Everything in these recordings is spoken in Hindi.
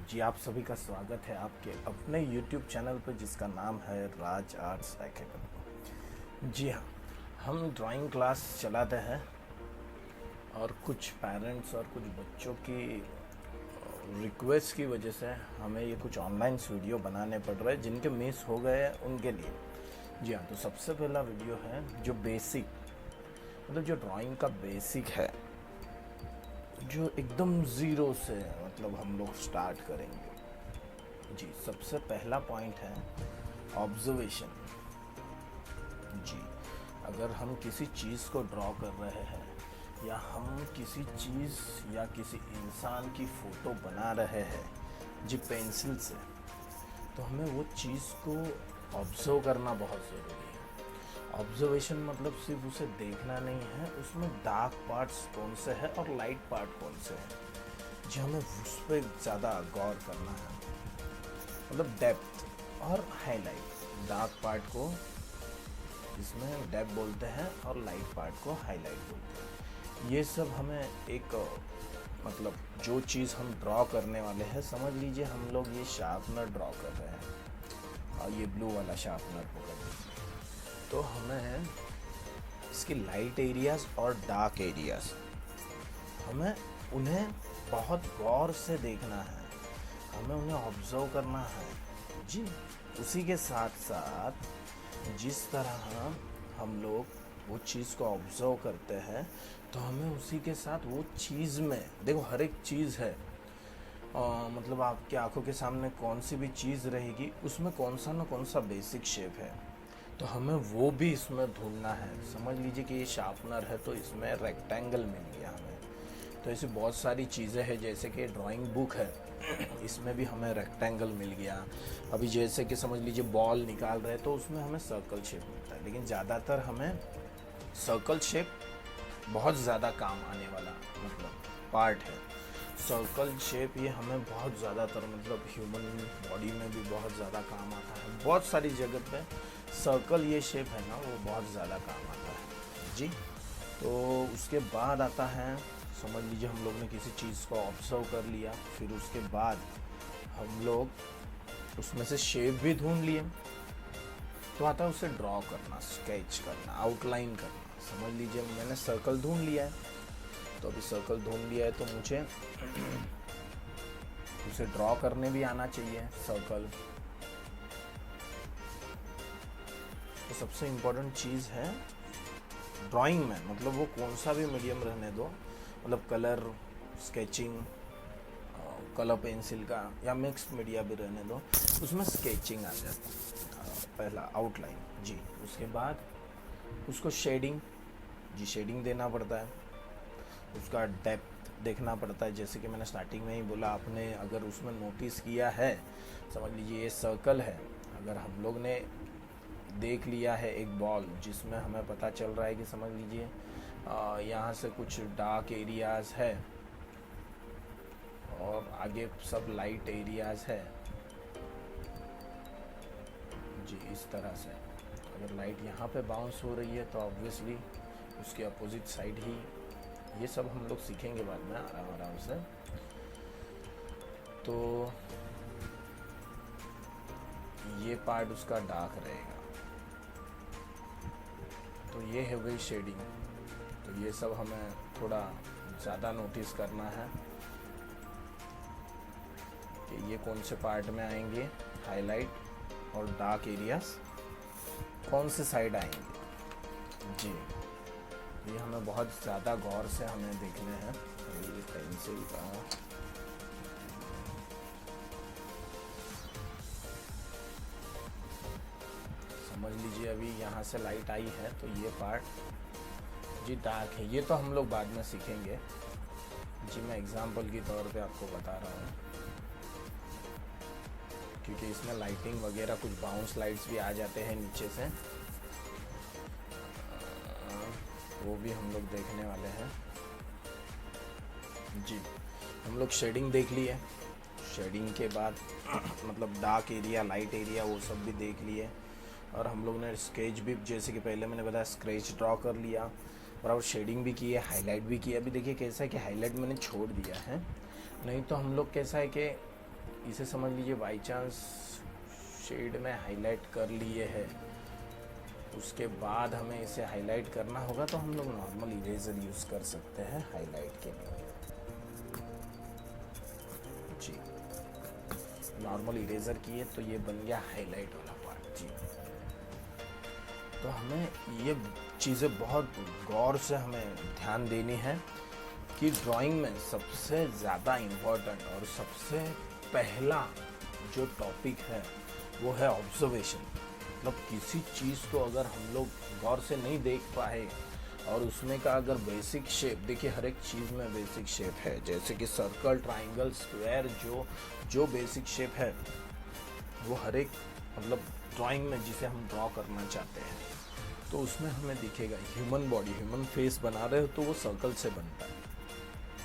जी, आप सभी का स्वागत है आपके अपने YouTube चैनल पर जिसका नाम है राज आर्ट्स एकेडमी। जी हाँ, हम ड्राइंग क्लास चलाते हैं और कुछ पेरेंट्स और कुछ बच्चों की रिक्वेस्ट की वजह से हमें ये कुछ ऑनलाइन वीडियो बनाने पड़ रहे हैं जिनके मिस हो गए हैं उनके लिए। जी हाँ, तो सबसे पहला वीडियो है जो बेसिक मतलब जो ड्राइंग का बेसिक है, जो एकदम ज़ीरो से मतलब हम लोग स्टार्ट करेंगे। जी, सबसे पहला पॉइंट है ऑब्जर्वेशन। जी, अगर हम किसी चीज़ को ड्रॉ कर रहे हैं या हम किसी चीज़ या किसी इंसान की फ़ोटो बना रहे हैं जी पेंसिल से, तो हमें वो चीज़ को ऑब्जर्व करना बहुत ज़रूरी है। ऑब्जर्वेशन मतलब सिर्फ उसे देखना नहीं है, उसमें डार्क पार्ट्स कौन से हैं और लाइट पार्ट कौन से हैं जी, हमें उस पर ज़्यादा गौर करना है। मतलब डेप्थ और हाईलाइट, डार्क पार्ट को इसमें डेप्थ बोलते हैं और लाइट पार्ट को हाईलाइट बोलते हैं। ये सब हमें एक मतलब जो चीज़ हम ड्रॉ करने वाले हैं, समझ लीजिए हम लोग ये शार्पनर ड्रॉ कर रहे हैं और ये ब्लू वाला शार्पनर पकड़ लीजिए, तो हमें इसके लाइट एरियाज़ और डार्क एरियाज़ हमें उन्हें बहुत गौर से देखना है, हमें उन्हें ऑब्जर्व करना है जी। उसी के साथ साथ जिस तरह हम लोग वो चीज़ को ऑब्जर्व करते हैं, तो हमें उसी के साथ वो चीज़ में देखो, हर एक चीज़ है मतलब आपकी आंखों के सामने कौन सी भी चीज़ रहेगी उसमें कौन सा ना कौन सा बेसिक शेप है, तो हमें वो भी इसमें ढूंढना है। समझ लीजिए कि ये शार्पनर है तो इसमें रेक्टेंगल मिल गया हमें, तो ऐसी बहुत सारी चीज़ें हैं। जैसे कि ड्राइंग बुक है, इसमें भी हमें रेक्टेंगल मिल गया। अभी जैसे कि समझ लीजिए बॉल निकाल रहे हैं तो उसमें हमें सर्कल शेप मिलता है, लेकिन ज़्यादातर हमें सर्कल शेप बहुत ज़्यादा काम आने वाला मतलब पार्ट है। सर्कल शेप ये हमें बहुत ज़्यादातर मतलब ह्यूमन बॉडी में भी बहुत ज़्यादा काम आता है। बहुत सारी जगह पे सर्कल ये शेप है ना, वो बहुत ज़्यादा काम आता है जी। तो उसके बाद आता है, समझ लीजिए हम लोग ने किसी चीज़ को ऑब्जर्व कर लिया, फिर उसके बाद हम लोग उसमें से शेप भी ढूंढ लिए, तो आता है उसे ड्रॉ करना, स्केच करना, आउटलाइन करना। समझ लीजिए मैंने सर्कल ढूंढ लिया है, तो अभी सर्कल ढूंढ लिया है तो मुझे उसे ड्रॉ करने भी आना चाहिए सर्कल। तो सबसे इम्पोर्टेंट चीज़ है ड्राइंग में, मतलब वो कौन सा भी मीडियम रहने दो, मतलब कलर स्केचिंग, कलर पेंसिल का या मिक्स्ड मीडिया भी रहने दो, उसमें स्केचिंग आ जाता है। पहला आउटलाइन जी, उसके बाद उसको शेडिंग जी, शेडिंग देना पड़ता है, उसका डेप्थ देखना पड़ता है। जैसे कि मैंने स्टार्टिंग में ही बोला, आपने अगर उसमें नोटिस किया है, समझ लीजिए ये सर्कल है, अगर हम लोग ने देख लिया है एक बॉल जिसमें हमें पता चल रहा है कि समझ लीजिए यहाँ से कुछ डार्क एरियाज़ है और आगे सब लाइट एरियाज़ है जी, इस तरह से। अगर लाइट यहाँ पे बाउंस हो रही है तो ऑब्वियसली उसके अपोजिट साइड ही, ये सब हम लोग सीखेंगे बाद में आराम आराम से। तो ये पार्ट उसका डार्क रहेगा, तो ये है वही शेडिंग। तो ये सब हमें थोड़ा ज़्यादा नोटिस करना है कि ये कौन से पार्ट में आएंगे, हाईलाइट और डार्क एरियाज कौन से साइड आएंगे जी। ये हमें बहुत ज़्यादा गौर से हमें देखने हैं। ये पेंसिल का समझ लीजिए अभी यहाँ से लाइट आई है तो ये पार्ट जी डार्क है, ये तो हम लोग बाद में सीखेंगे जी। मैं एग्जांपल के तौर पे आपको बता रहा हूँ, क्योंकि इसमें लाइटिंग वगैरह कुछ बाउंस लाइट्स भी आ जाते हैं नीचे से, वो भी हम लोग देखने वाले हैं जी। हम लोग शेडिंग देख लिए, शेडिंग के बाद मतलब डार्क एरिया, लाइट एरिया, वो सब भी देख लिए। और हम लोग ने स्केच भी, जैसे कि पहले मैंने बताया, स्केच ड्रॉ कर लिया और अब शेडिंग भी की है, हाईलाइट भी किया। अभी देखिए कैसा है कि हाईलाइट मैंने छोड़ दिया है, नहीं तो हम लोग कैसा है कि इसे समझ लीजिए बाई चांस शेड में हाईलाइट कर लिए है, उसके बाद हमें इसे हाईलाइट करना होगा तो हम लोग नॉर्मल इरेजर यूज़ कर सकते हैं हाईलाइट के लिए। जी, नॉर्मल इरेजर किए तो ये बन गया हाईलाइट वाला पार्ट। जी, तो हमें ये चीज़ें बहुत गौर से हमें ध्यान देनी है कि ड्राइंग में सबसे ज़्यादा इम्पोर्टेंट और सबसे पहला जो टॉपिक है वो है ऑब्जर्वेशन। मतलब किसी चीज़ को अगर हम लोग गौर से नहीं देख पाए और उसमें का अगर बेसिक शेप, देखिए हर एक चीज़ में बेसिक शेप है, जैसे कि सर्कल, ट्राइंगल, स्क्वायर, जो बेसिक शेप है वो हर एक मतलब ड्राइंग में जिसे हम ड्रॉ करना चाहते हैं तो उसमें हमें दिखेगा। ह्यूमन बॉडी, ह्यूमन फेस बना रहे हो तो वो सर्कल से बनता है,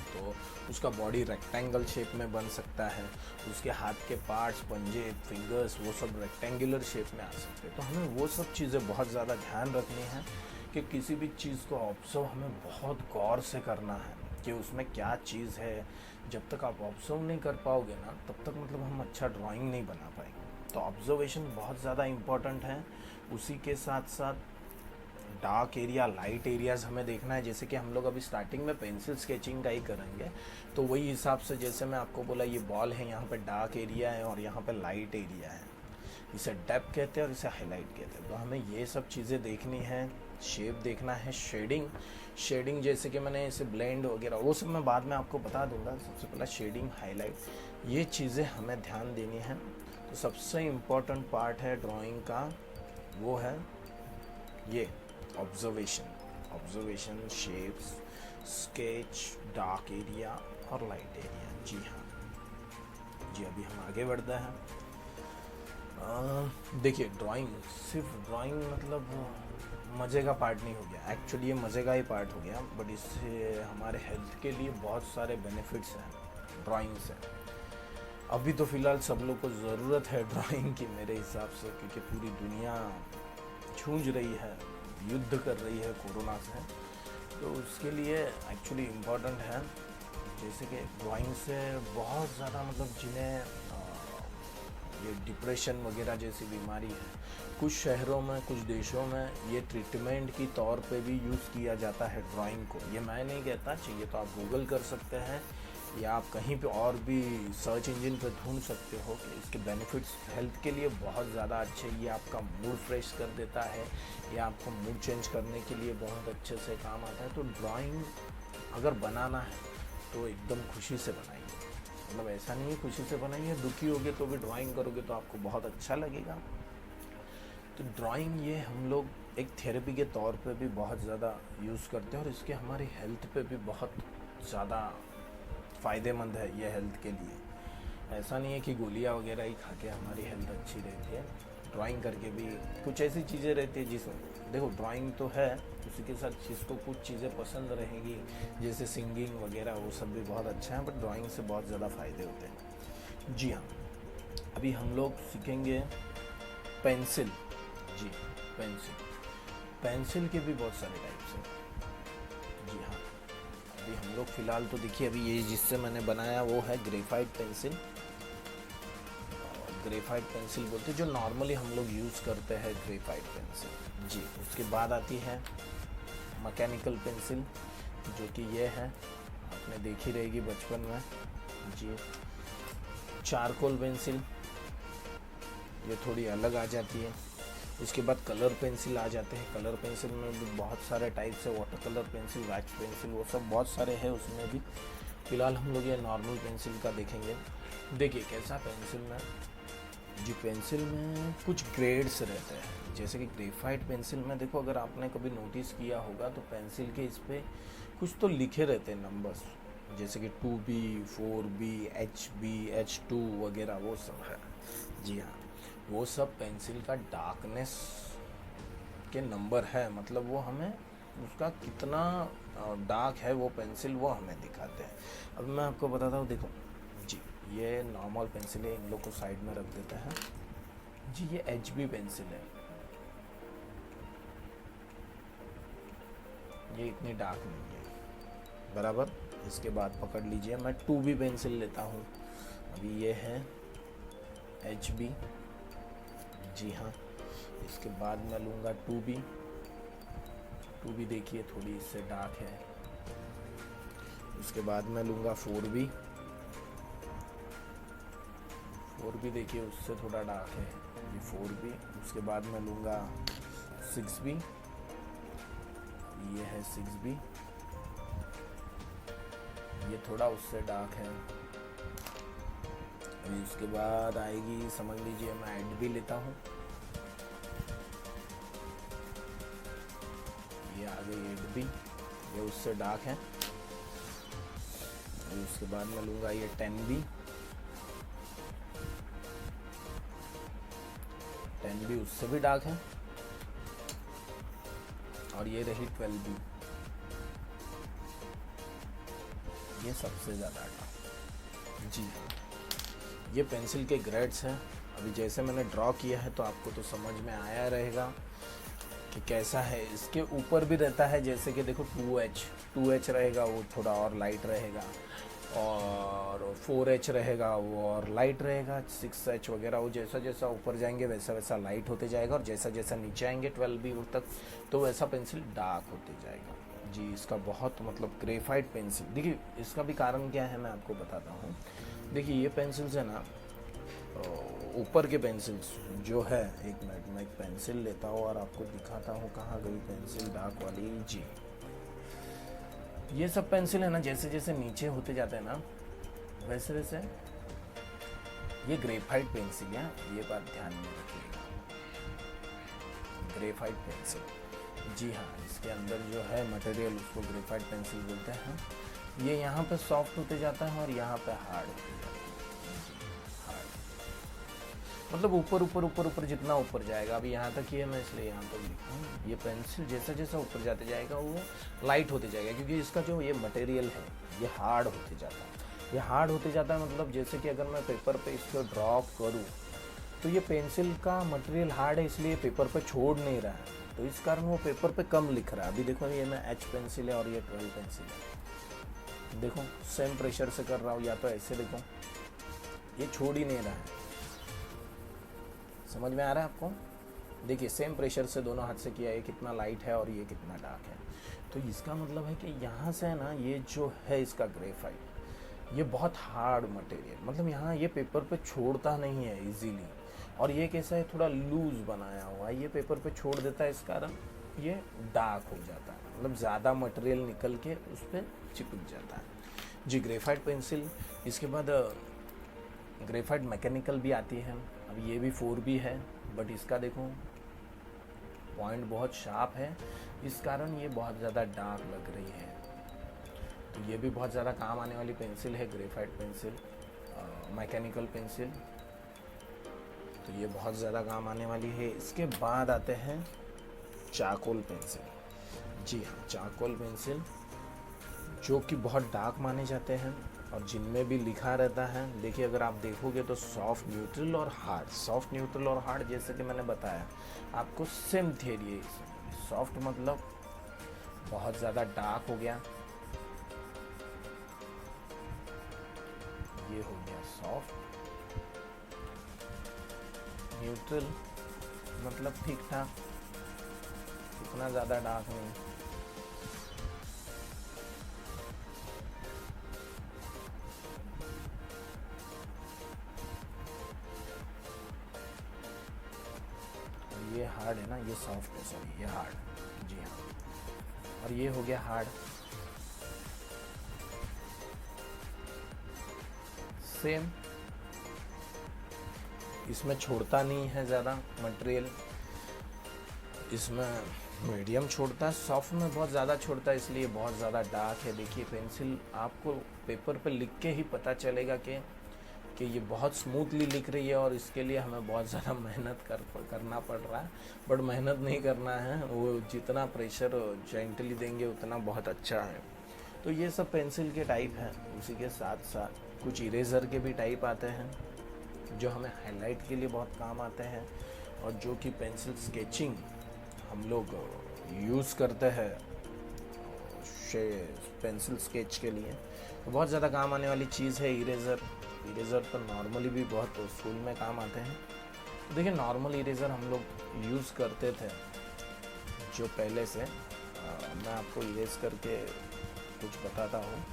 तो उसका बॉडी रेक्टेंगल शेप में बन सकता है, उसके हाथ के पार्ट्स, पंजे, फिंगर्स, वो सब रेक्टेंगुलर शेप में आ सकते हैं। तो हमें वो सब चीज़ें बहुत ज़्यादा ध्यान रखनी है कि किसी भी चीज़ को ऑब्जर्व हमें बहुत गौर से करना है कि उसमें क्या चीज़ है। जब तक आप ऑब्जर्व नहीं कर पाओगे ना तब तक मतलब हम अच्छा ड्राइंग नहीं बना पाएंगे। तो ऑब्जर्वेशन बहुत ज़्यादा इम्पॉर्टेंट है। उसी के साथ साथ डार्क एरिया, लाइट एरियाज़ हमें देखना है। जैसे कि हम लोग अभी स्टार्टिंग में पेंसिल स्केचिंग का ही करेंगे तो वही हिसाब से, जैसे मैं आपको बोला ये बॉल है, यहाँ पे डार्क एरिया है और यहाँ पे लाइट एरिया है, इसे डेप्थ कहते हैं और इसे हाईलाइट कहते हैं। तो हमें ये सब चीज़ें देखनी है, शेप देखना है, शेडिंग जैसे कि मैंने इसे ब्लेंड वगैरह वो सब मैं बाद में आपको बता दूंगा। सबसे पहला शेडिंग, हाईलाइट, ये चीज़ें हमें ध्यान देनी है। तो सबसे इम्पोर्टेंट पार्ट है ड्राइंग का वो है ये observation, shapes, sketch, dark area और लाइट एरिया। जी हाँ जी, अभी हम आगे बढ़ते हैं। देखिए ड्राइंग सिर्फ ड्राइंग मतलब मज़े का पार्ट नहीं हो गया। एक्चुअली ये मज़े का ही पार्ट हो गया, बट इससे हमारे हेल्थ के लिए बहुत सारे बेनिफिट्स हैं ड्राइंग से। अभी तो फ़िलहाल सब लोग को ज़रूरत है ड्राइंग की मेरे हिसाब से, क्योंकि पूरी दुनिया जूझ रही है, युद्ध कर रही है कोरोना से। तो उसके लिए एक्चुअली इम्पोर्टेंट है। जैसे कि ड्राइंग से बहुत ज़्यादा मतलब जिन्हें ये डिप्रेशन वगैरह जैसी बीमारी है, कुछ शहरों में, कुछ देशों में ये ट्रीटमेंट की तौर पे भी यूज़ किया जाता है ड्राइंग को। ये मैं नहीं कहता, चाहिए तो आप गूगल कर सकते हैं या आप कहीं पे और भी सर्च इंजन पे ढूंढ सकते हो कि इसके बेनिफिट्स हेल्थ के लिए बहुत ज़्यादा अच्छे। ये आपका मूड फ्रेश कर देता है, या आपको मूड चेंज करने के लिए बहुत अच्छे से काम आता है। तो ड्राइंग अगर बनाना है तो एकदम खुशी से बनाइए। मतलब ऐसा नहीं है खुशी से बनाइए, दुखी होगे तो भी ड्राइंग करोगे तो आपको बहुत अच्छा लगेगा। तो ड्राइंग ये हम लोग एक थेरेपी के तौर पे भी बहुत ज़्यादा यूज़ करते हैं और इसके हमारी हेल्थ पे भी बहुत ज़्यादा फ़ायदेमंद है ये हेल्थ के लिए। ऐसा नहीं है कि गोलियाँ वगैरह ही खा के हमारी हेल्थ अच्छी रहती है, ड्राइंग करके भी कुछ ऐसी चीज़ें रहती है जिसमें देखो ड्राइंग तो है, उसी के साथ जिसको कुछ चीज़ें पसंद रहेंगी जैसे सिंगिंग वगैरह वो सब भी बहुत अच्छा है, बट ड्राइंग से बहुत ज़्यादा फ़ायदे होते हैं। जी हाँ, अभी हम लोग सीखेंगे पेंसिल। जी, पेंसिल के भी बहुत सारे टाइप्स हैं। जी हाँ, अभी हम लोग फ़िलहाल तो देखिए अभी ये जिससे मैंने बनाया वो है ग्रेफाइट पेंसिल। ग्रेफाइट पेंसिल बोलते हैं जो नॉर्मली हम लोग यूज़ करते हैं, ग्रेफाइट पेंसिल। जी, उसके बाद आती है मैकेनिकल पेंसिल, जो कि ये है, आपने देखी रहेगी बचपन में। जी, चारकोल पेंसिल, ये थोड़ी अलग आ जाती है। उसके बाद कलर पेंसिल आ जाते हैं। कलर पेंसिल में भी बहुत सारे टाइप्स है, water colour pencil, wax pencil, वो सब बहुत सारे हैं उसमें भी। फ़िलहाल हम लोग ये नॉर्मल पेंसिल का देखेंगे। देखिए कैसा पेंसिल में, जी पेंसिल में कुछ ग्रेड्स रहते हैं। जैसे कि ग्रेफाइट पेंसिल में देखो, अगर आपने कभी नोटिस किया होगा तो पेंसिल के इस पर कुछ तो लिखे रहते हैं नंबर्स, जैसे कि 2B, 4B, HB, H2 वगैरह वो सब है। जी हाँ, वो सब पेंसिल का डार्कनेस के नंबर है, मतलब वो हमें उसका कितना डार्क है वो पेंसिल वो हमें दिखाते हैं। अब मैं आपको बताता हूँ, देखो जी, ये नॉर्मल पेंसिल है, इन लोग को साइड में रख देते हैं। जी, ये HB पेंसिल है, ये इतनी डार्क नहीं है, बराबर। इसके बाद पकड़ लीजिए, मैं 2B पेंसिल लेता हूँ। अभी ये है HB, जी हाँ। इसके बाद मैं लूँगा 2B, 2B देखिए थोड़ी इससे डार्क है। उसके बाद मैं लूँगा 4B, 4B देखिए उससे थोड़ा डार्क है, ये 4B। उसके बाद मैं लूँगा 6B, ये है 6B, ये थोड़ा उससे डार्क है। अभी उसके बाद आएगी, समझ लीजिए मैं 8B लेता हूँ, ये आ गई 8B, ये उससे डार्क है। अभी उसके बाद मैं लूँगा ये 10B, 10B उससे भी डार्क है। और ये रही 12B, ये सबसे ज़्यादा डार्क। जी ये पेंसिल के ग्रेड्स हैं। अभी जैसे मैंने ड्रॉ किया है तो आपको तो समझ में आया रहेगा कि कैसा है। इसके ऊपर भी रहता है, जैसे कि देखो 2H रहेगा, वो थोड़ा और लाइट रहेगा, और 4H रहेगा वो और लाइट रहेगा, 6H वगैरह वो जैसा जैसा ऊपर जाएंगे वैसा वैसा लाइट होते जाएगा, और जैसा जैसा नीचे आएंगे 12B तक तो वैसा पेंसिल डार्क होते जाएगा। जी इसका बहुत मतलब ग्रेफाइट पेंसिल, देखिए इसका भी कारण क्या है मैं आपको बताता हूँ। देखिए ये पेंसिल्स है ना, ऊपर के पेंसिल्स जो है, एक मिनट मैं एक पेंसिल लेता हूँ और आपको दिखाता हूँ कहाँ गई पेंसिल डार्क वाली। जी ये सब पेंसिल है ना, जैसे जैसे नीचे होते जाते हैं ना वैसे वैसे ये ग्रेफाइट पेंसिल है, ये बात ध्यान में रखिएगा, ग्रेफाइट पेंसिल। जी हाँ इसके अंदर जो है मटेरियल उसको ग्रेफाइट पेंसिल बोलते हैं। ये यहाँ पे सॉफ्ट होते जाता है और यहाँ पे हार्ड होते जाता है, हार्ड मतलब ऊपर ऊपर ऊपर ऊपर जितना ऊपर जाएगा। अभी यहाँ तक ही है, मैं इसलिए यहाँ तक लिखा हूँ। ये पेंसिल जैसा जैसा ऊपर जाते जाएगा वो लाइट होते जाएगा, क्योंकि इसका जो ये मटेरियल है ये हार्ड होते जाता है। ये हार्ड होते जाता है मतलब जैसे कि अगर मैं पेपर पे इसको ड्रॉ करूँ तो ये पेंसिल का मटेरियल हार्ड है, इसलिए पेपर पे छोड़ नहीं रहा है, तो इस कारण वो पेपर पे कम लिख रहा है। अभी देखो ये मैं H पेंसिल है और ये 12 पेंसिल है, देखो सेम प्रेशर से कर रहा हूँ, या तो ऐसे देखो ये छोड़ ही नहीं रहा है। समझ में आ रहा है आपको? देखिए सेम प्रेशर से दोनों हाथ से किया, ये कितना लाइट है और ये कितना डार्क है। तो इसका मतलब है कि यहाँ से है ना, ये जो है इसका ग्रेफाइट ये बहुत हार्ड मटेरियल, मतलब यहाँ ये पेपर पे छोड़ता नहीं है इजीली। और ये कैसा है, थोड़ा लूज बनाया हुआ है, ये पेपर पे छोड़ देता है, इस कारण ये डार्क हो जाता है, मतलब ज़्यादा मटेरियल निकल के उस पर चिपक जाता है। जी ग्रेफाइट पेंसिल। इसके बाद ग्रेफाइट मैकेनिकल भी आती है। अब ये भी 4B है, बट इसका देखो पॉइंट बहुत शार्प है, इस कारण ये बहुत ज़्यादा डार्क लग रही है। तो ये भी बहुत ज़्यादा काम आने वाली पेंसिल है, ग्रेफाइट पेंसिल, मैकेनिकल पेंसिल, तो ये बहुत ज़्यादा काम आने वाली है। इसके बाद आते हैं चारकोल पेंसिल। जी हाँ चारकोल पेंसिल जो कि बहुत डार्क माने जाते हैं और जिनमें भी लिखा रहता है, देखिए अगर आप देखोगे तो सॉफ्ट, न्यूट्रल और हार्ड, सॉफ्ट, न्यूट्रल और हार्ड, जैसे कि मैंने बताया आपको सेम थियरी है। सॉफ्ट मतलब बहुत ज़्यादा डार्क हो गया, ये हो गया सॉफ्ट। न्यूट्रल मतलब ठीक ठाक, इतना ज़्यादा डार्क नहीं। ये हार्ड है ना, ये सॉफ्ट है, सॉरी ये हार्ड। जी हाँ, और ये हो गया हार्ड। सेम, इसमें छोड़ता नहीं है ज़्यादा मटेरियल, इसमें मीडियम छोड़ता है, सॉफ्ट में बहुत ज़्यादा छोड़ता है, इसलिए बहुत ज़्यादा डार्क है। देखिए पेंसिल आपको पेपर पे लिख के ही पता चलेगा कि ये बहुत स्मूथली लिख रही है, और इसके लिए हमें बहुत ज़्यादा मेहनत करना पड़ रहा है, बट मेहनत नहीं करना है, वो जितना प्रेशर जेंटली देंगे उतना बहुत अच्छा है। तो ये सब पेंसिल के टाइप हैं। उसी के साथ साथ कुछ इरेज़र के भी टाइप आते हैं जो हमें हाईलाइट के लिए बहुत काम आते हैं, और जो कि पेंसिल स्केचिंग हम लोग यूज़ करते हैं पेंसिल स्केच के लिए तो बहुत ज़्यादा काम आने वाली चीज़ है इरेज़र तो नॉर्मली भी बहुत स्कूल में काम आते हैं। तो देखिए नॉर्मल इरेज़र हम लोग यूज़ करते थे जो पहले से मैं आपको इरेज करके कुछ बताता हूँ।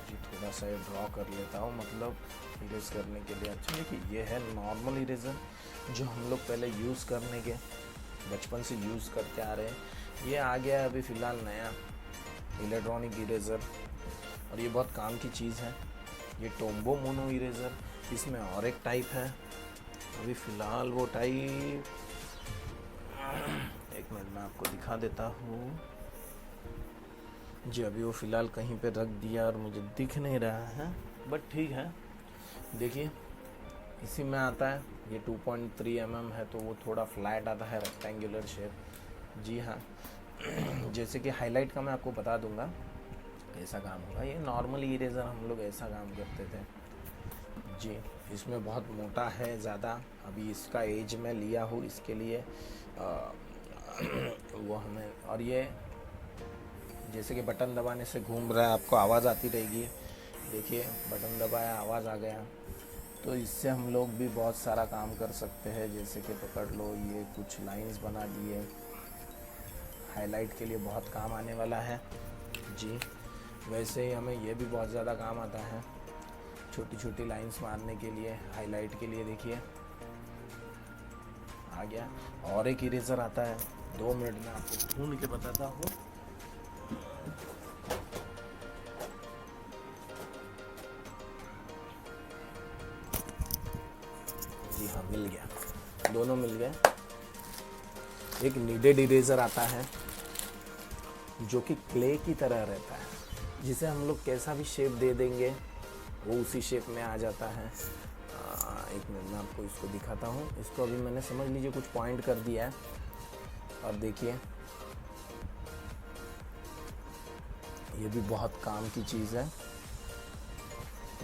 जी थोड़ा सा ड्रॉ कर लेता हूँ, मतलब इरेज करने के लिए। अच्छा देखिए ये है नॉर्मल इरेज़र जो हम लोग पहले यूज़ करने के बचपन से यूज़ करते आ रहे हैं। ये आ गया है अभी फ़िलहाल नया इलेक्ट्रॉनिक इरेज़र और ये बहुत काम की चीज़ है। ये टोम्बो मोनो इरेज़र, इसमें और एक टाइप है अभी फ़िलहाल वो टाइप, एक मिनट मैं आपको दिखा देता हूँ जी। अभी वो फ़िलहाल कहीं पे रख दिया और मुझे दिख नहीं रहा है, बट ठीक है। देखिए इसी में आता है, ये 2.3 mm है तो वो थोड़ा फ्लैट आता है, रेक्टेंगुलर शेप। जी हाँ जैसे कि हाईलाइट का मैं आपको बता दूंगा ऐसा काम होगा। ये नॉर्मल इरेज़र हम लोग ऐसा काम करते थे जी। इसमें बहुत मोटा है ज़्यादा, अभी इसका एज में लिया हूँ इसके लिए वो हमें, और ये जैसे कि बटन दबाने से घूम रहा है, आपको आवाज़ आती रहेगी। देखिए बटन दबाया, आवाज़ आ गया, तो इससे हम लोग भी बहुत सारा काम कर सकते हैं। जैसे कि पकड़ लो, ये कुछ लाइंस बना दिए, हाईलाइट के लिए बहुत काम आने वाला है जी। वैसे ही हमें ये भी बहुत ज़्यादा काम आता है, छोटी छोटी लाइंस मारने के लिए, हाईलाइट के लिए। देखिए आ गया। और एक इरेज़र आता है, 2 मिनट में आपको ढूंढ के बताता हूँ। जी हाँ मिल गया, दोनों मिल गए। एक नीडेड इरेज़र आता है जो कि क्ले की तरह रहता है, जिसे हम लोग कैसा भी शेप दे देंगे वो उसी शेप में आ जाता है। एक मिनट में आपको इसको दिखाता हूँ। इसको अभी मैंने समझ लीजिए कुछ पॉइंट कर दिया है और देखिए ये भी बहुत काम की चीज़ है,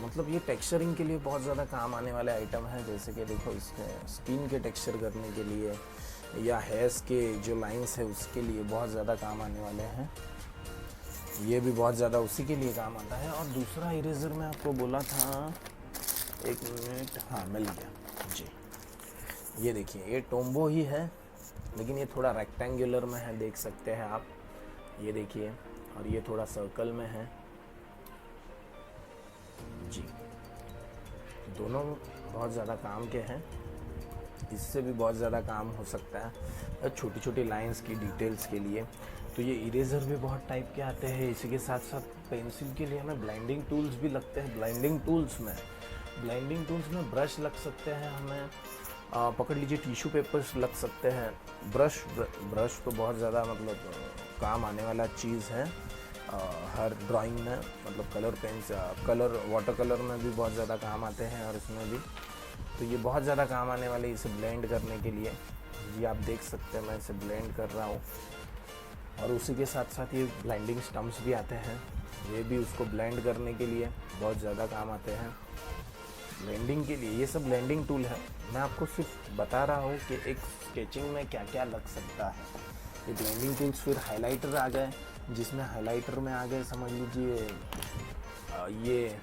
मतलब ये टेक्सचरिंग के लिए बहुत ज़्यादा काम आने वाले आइटम है। जैसे कि देखो इसके स्किन के टेक्सचर करने के लिए या हेयर्स के जो लाइंस है उसके लिए बहुत ज़्यादा काम आने वाले हैं। ये भी बहुत ज़्यादा उसी के लिए काम आता है। और दूसरा इरेज़र मैं आपको बोला था, एक मिनट, हाँ मिल गया जी। ये देखिए ये टोम्बो ही है लेकिन ये थोड़ा रेक्टेंगुलर में है, देख सकते हैं आप, ये देखिए। और ये थोड़ा सर्कल में है जी। दोनों बहुत ज़्यादा काम के हैं, इससे भी बहुत ज़्यादा काम हो सकता है छोटी छोटी लाइंस की डिटेल्स के लिए। तो ये इरेज़र भी बहुत टाइप के आते हैं। इसी के साथ साथ पेंसिल के लिए हमें ब्लेंडिंग टूल्स भी लगते हैं। ब्लेंडिंग टूल्स में ब्रश लग सकते हैं, हमें पकड़ लीजिए टिश्यू पेपर्स लग सकते हैं। ब्रश तो बहुत ज़्यादा मतलब काम आने वाला चीज़ है हर ड्राइंग में, मतलब कलर वाटर कलर में भी बहुत ज़्यादा काम आते हैं और इसमें भी। तो ये बहुत ज़्यादा काम आने वाले इसे ब्लेंड करने के लिए। ये आप देख सकते हैं मैं इसे ब्लेंड कर रहा हूँ। और उसी के साथ साथ ये ब्लेंडिंग स्टम्प्स भी आते हैं, ये भी उसको ब्लेंड करने के लिए बहुत ज़्यादा काम आते हैं। ब्लेंडिंग के लिए ये सब ब्लेंडिंग टूल है, मैं आपको सिर्फ बता रहा हूँ कि एक स्केचिंग में क्या क्या लग सकता है। ये ब्लेंडिंग टूल्स। फिर हाइलाइटर आ गए, जिसमें हाइलाइटर में आ गए समझ लीजिए ये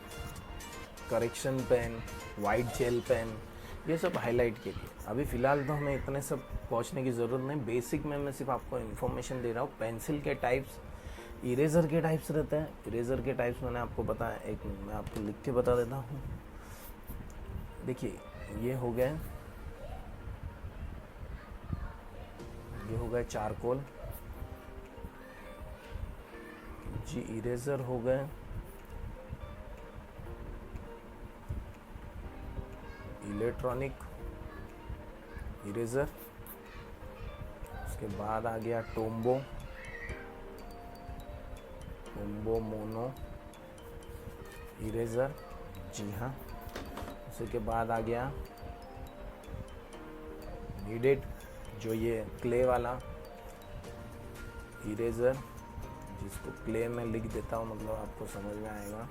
correction pen, white gel pen, ये सब हाईलाइट के लिए। अभी फ़िलहाल तो हमें इतने सब पहुंचने की ज़रूरत नहीं, बेसिक में मैं सिर्फ आपको इन्फॉर्मेशन दे रहा हूँ। पेंसिल के टाइप्स, इरेज़र के टाइप्स रहते हैं। इरेज़र के टाइप्स मैंने आपको बताया, एक मिनट मैं आपको लिख के बता देता हूँ। देखिए ये हो गए चारकोल जी। इरेज़र हो गए इलेक्ट्रॉनिक इरेज़र। उसके बाद आ गया टोम्बो मोनो इरेज़र, जी हाँ। उसी के बाद आ गया नीडेड, जो ये क्ले वाला इरेज़र, जिसको क्ले में लिख देता हूँ, मतलब आपको समझ में आएगा।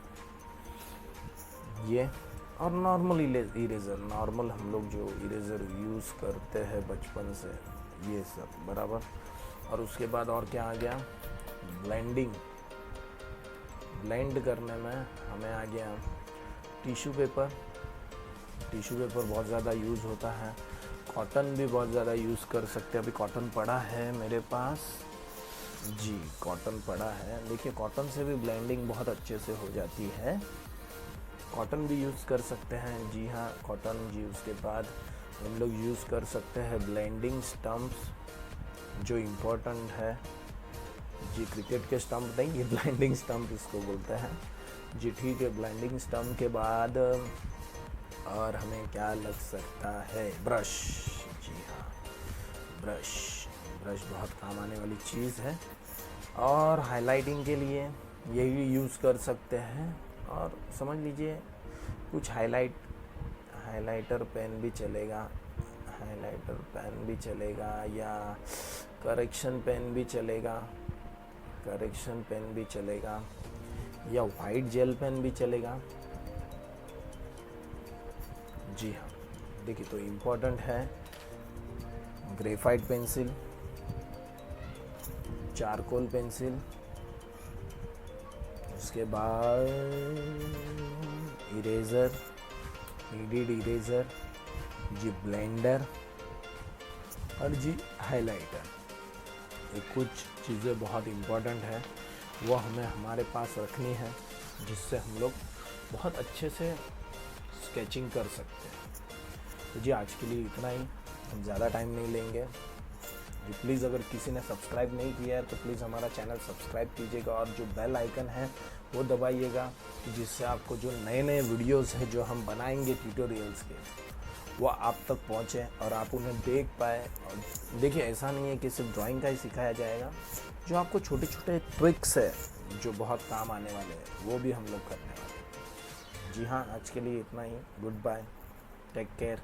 ये और नॉर्मल इरेज़र, नॉर्मल हम लोग जो इरेज़र यूज़ करते हैं बचपन से, ये सब बराबर। और उसके बाद और क्या आ गया, ब्लेंडिंग। ब्लेंड करने में हमें आ गया टिश्यू पेपर। टिश्यू पेपर बहुत ज़्यादा यूज़ होता है, कॉटन भी बहुत ज़्यादा यूज़ कर सकते हैं। अभी कॉटन पड़ा है मेरे पास जी, कॉटन पड़ा है। देखिए कॉटन से भी ब्लेंडिंग बहुत अच्छे से हो जाती है, कॉटन भी यूज़ कर सकते हैं। जी हाँ, कॉटन जी। उसके बाद हम लोग यूज़ कर सकते हैं ब्लेंडिंग स्टम्प्स, जो इम्पोर्टेंट है जी। क्रिकेट के स्टंप नहीं, ये ब्लेंडिंग स्टंप इसको बोलते हैं जी। ठीक है, ब्लेंडिंग स्टंप के बाद और हमें क्या लग सकता है, ब्रश। जी हाँ, ब्रश। ब्रश बहुत काम आने वाली चीज़ है, और हाइलाइटिंग के लिए यही यूज़ कर सकते हैं। और समझ लीजिए कुछ हाइलाइटर पेन भी चलेगा, हाइलाइटर पेन भी चलेगा, या करेक्शन पेन भी चलेगा, करेक्शन पेन भी चलेगा, या वाइट जेल पेन भी चलेगा। जी हाँ, देखिए तो इम्पोर्टेंट है ग्रेफाइट पेंसिल, चारकोल पेंसिल, उसके बाद इरेज़र, नीडेड इरेज़र जी, ब्लेंडर और जी हाइलाइटर। ये कुछ चीज़ें बहुत इम्पोर्टेंट है, वो हमें हमारे पास रखनी है, जिससे हम लोग बहुत अच्छे से स्केचिंग कर सकते हैं। तो जी आज के लिए इतना ही, हम ज़्यादा टाइम नहीं लेंगे जी। प्लीज़ अगर किसी ने सब्सक्राइब नहीं किया है तो प्लीज़ हमारा चैनल सब्सक्राइब कीजिएगा, और जो बेल आइकन है वो दबाइएगा, जिससे आपको जो नए नए वीडियोस हैं जो हम बनाएंगे ट्यूटोरियल्स के, वो आप तक पहुँचे और आप उन्हें देख पाए। और देखिए ऐसा नहीं है कि सिर्फ ड्राइंग का ही सिखाया जाएगा, जो आपको छोटे छोटे ट्रिक्स है जो बहुत काम आने वाले हैं, वो भी हम लोग करने वाले हैं। जी हाँ, आज के लिए इतना ही। Good bye, take care.